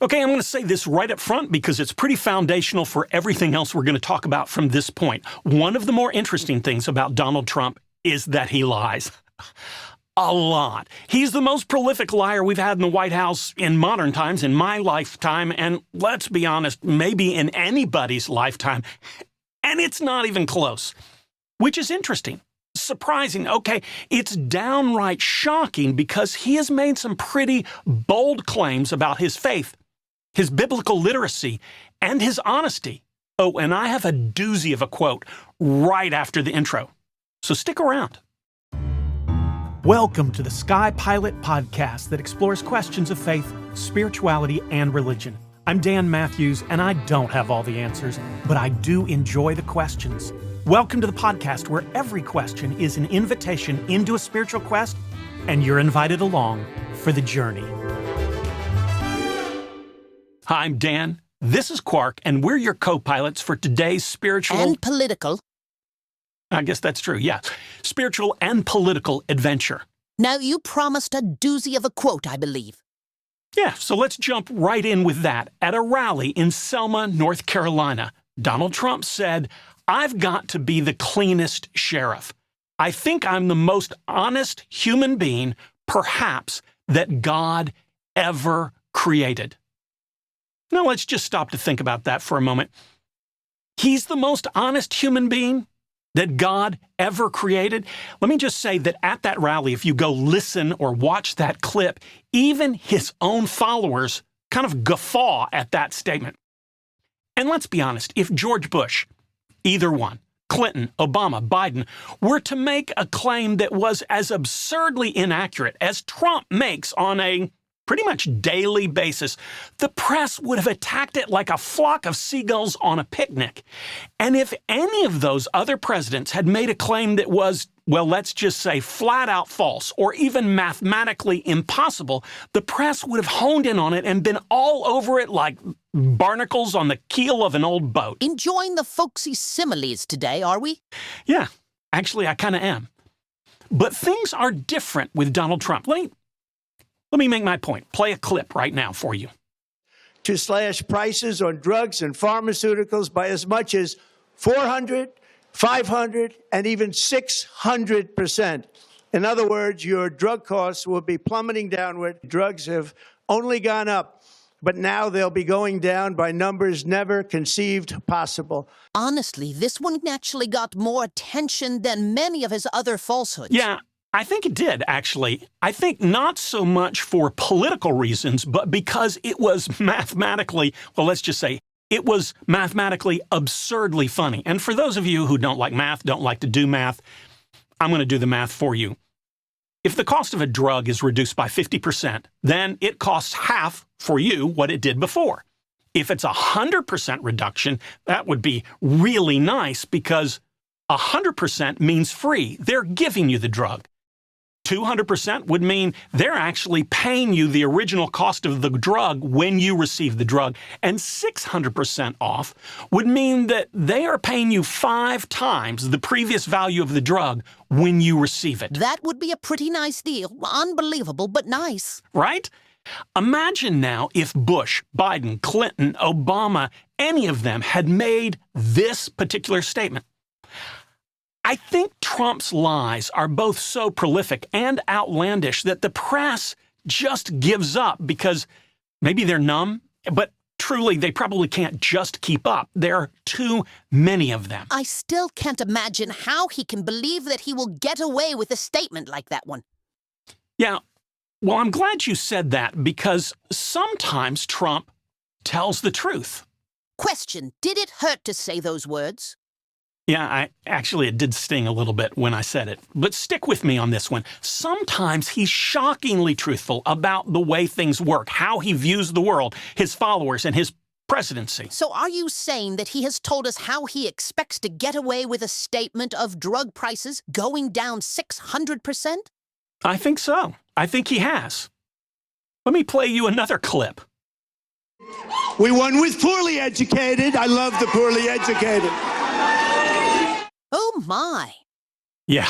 Okay, I'm going to say this right up front because it's pretty foundational for everything else we're going to talk about from this point. One of the more interesting things about Donald Trump is that he lies. A lot. He's the most prolific liar we've had in the White House in modern times, in my lifetime, and let's be honest, maybe in anybody's lifetime. And it's not even close, which is interesting. Surprising. Okay, it's downright shocking because he has made some pretty bold claims about his faith, his biblical literacy, and his honesty. Oh, and I have a doozy of a quote right after the intro. So stick around. Welcome to the Sky Pilot podcast that explores questions of faith, spirituality, and religion. I'm Dan Matthews, and I don't have all the answers, but I do enjoy the questions. Welcome to the podcast where every question is an invitation into a spiritual quest, and you're invited along for the journey. Hi, I'm Dan. This is Quark, and we're your co-pilots for today's spiritual... And political. I guess that's true, yeah. Spiritual and political adventure. Now, you promised a doozy of a quote, I believe. Yeah, so let's jump right in with that. At a rally in Selma, North Carolina, Donald Trump said, "I've got to be the cleanest sheriff. I think I'm the most honest human being, perhaps, that God ever created." Now let's just stop to think about that for a moment. He's the most honest human being that God ever created? Let me just say that at that rally, if you go listen or watch that clip, even his own followers kind of guffaw at that statement. And let's be honest, if George Bush, either one, Clinton, Obama, Biden, were to make a claim that was as absurdly inaccurate as Trump makes on a pretty much daily basis, the press would have attacked it like a flock of seagulls on a picnic. And if any of those other presidents had made a claim that was, well, let's just say flat out false or even mathematically impossible, the press would have honed in on it and been all over it like barnacles on the keel of an old boat. Enjoying the folksy similes today, are we? Yeah, actually, I kind of am. But things are different with Donald Trump. Let me make my point. Play a clip right now for you. To slash prices on drugs and pharmaceuticals by as much as 400, 500, and even 600%. In other words, your drug costs will be plummeting downward. Drugs have only gone up, but now they'll be going down by numbers never conceived possible. Honestly, this one actually got more attention than many of his other falsehoods. Yeah, I think it did, actually. I think not so much for political reasons, but because it was mathematically, well, let's just say, it was mathematically absurdly funny. And for those of you who don't like math, don't like to do math, I'm going to do the math for you. If the cost of a drug is reduced by 50%, then it costs half for you what it did before. If it's 100% reduction, that would be really nice because 100% means free. They're giving you the drug. 200% would mean they're actually paying you the original cost of the drug when you receive the drug. And 600% off would mean that they are paying you 5 times the previous value of the drug when you receive it. That would be a pretty nice deal. Unbelievable, but nice. Right? Imagine now if Bush, Biden, Clinton, Obama, any of them had made this particular statement. I think Trump's lies are both so prolific and outlandish that the press just gives up because maybe they're numb, but truly they probably can't just keep up. There are too many of them. I still can't imagine how he can believe that he will get away with a statement like that one. Yeah, well, I'm glad you said that because sometimes Trump tells the truth. Question, did it hurt to say those words? Yeah, it did sting a little bit when I said it. But stick with me on this one. Sometimes he's shockingly truthful about the way things work, how he views the world, his followers, and his presidency. So are you saying that he has told us how he expects to get away with a statement of drug prices going down 600%? I think so. I think he has. Let me play you another clip. We won with poorly educated. I love the poorly educated. Oh, my. Yeah,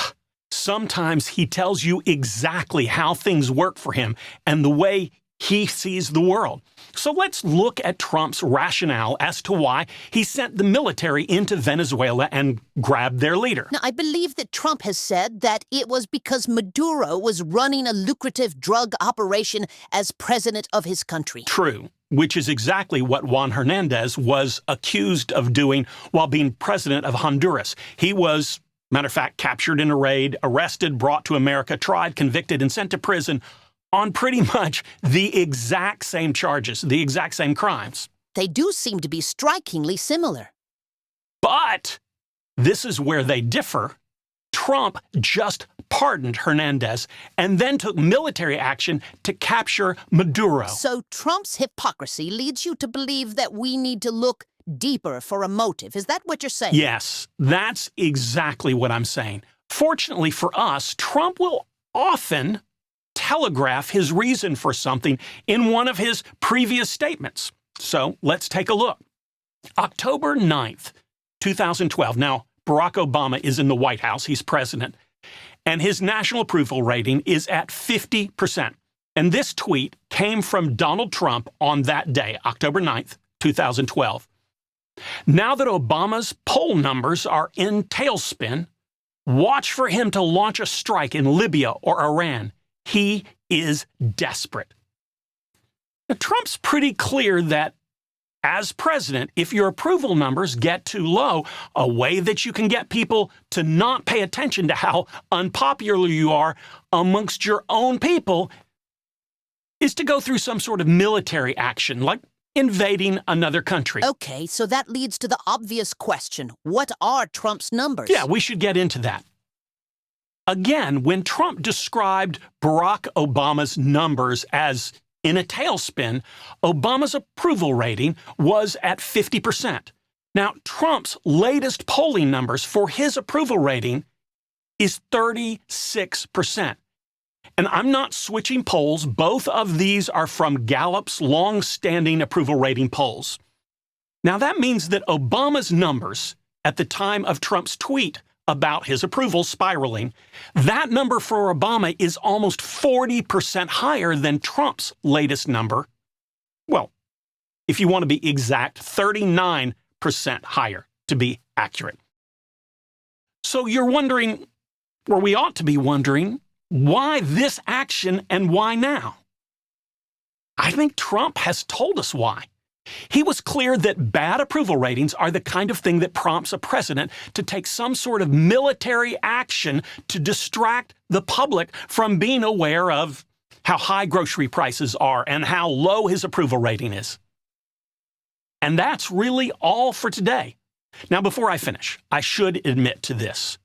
sometimes he tells you exactly how things work for him and the way he sees the world. So let's look at Trump's rationale as to why he sent the military into Venezuela and grabbed their leader. Now, I believe that Trump has said that it was because Maduro was running a lucrative drug operation as president of his country. True, which is exactly what Juan Hernandez was accused of doing while being president of Honduras. He was, matter of fact, captured in a raid, arrested, brought to America, tried, convicted, and sent to prison on pretty much the exact same charges, the exact same crimes. They do seem to be strikingly similar. But this is where they differ. Trump just pardoned Hernandez and then took military action to capture Maduro. So Trump's hypocrisy leads you to believe that we need to look deeper for a motive. Is that what you're saying? Yes, that's exactly what I'm saying. Fortunately for us, Trump will often telegraph his reason for something in one of his previous statements. So let's take a look. October 9th, 2012. Now, Barack Obama is in the White House. He's president. And his national approval rating is at 50%. And this tweet came from Donald Trump on that day, October 9th, 2012. Now that Obama's poll numbers are in tailspin, watch for him to launch a strike in Libya or Iran. He is desperate. Now, Trump's pretty clear that as president, if your approval numbers get too low, a way that you can get people to not pay attention to how unpopular you are amongst your own people is to go through some sort of military action, like invading another country. Okay, so that leads to the obvious question. What are Trump's numbers? Yeah, we should get into that. Again, when Trump described Barack Obama's numbers as in a tailspin, Obama's approval rating was at 50%. Now, Trump's latest polling numbers for his approval rating is 36%. And I'm not switching polls. Both of these are from Gallup's long-standing approval rating polls. Now, that means that Obama's numbers at the time of Trump's tweet about his approval spiraling, that number for Obama is almost 40% higher than Trump's latest number. Well, if you want to be exact, 39% higher to be accurate. So you're wondering, or we ought to be wondering, why this action and why now? I think Trump has told us why. He was clear that bad approval ratings are the kind of thing that prompts a president to take some sort of military action to distract the public from being aware of how high grocery prices are and how low his approval rating is. And that's really all for today. Now, before I finish, I should admit to this.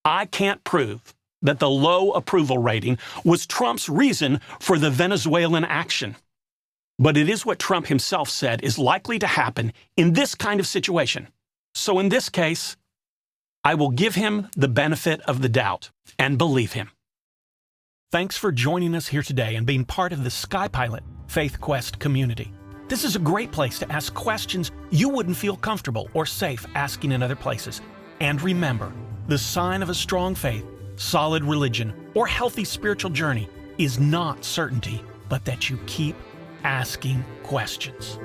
I can't prove that the low approval rating was Trump's reason for the Venezuelan action. But it is what Trump himself said is likely to happen in this kind of situation. So in this case, I will give him the benefit of the doubt and believe him. Thanks for joining us here today and being part of the SkyPilot Faith Quest community. This is a great place to ask questions you wouldn't feel comfortable or safe asking in other places. And remember, the sign of a strong faith, solid religion, or healthy spiritual journey is not certainty, but that you keep asking questions.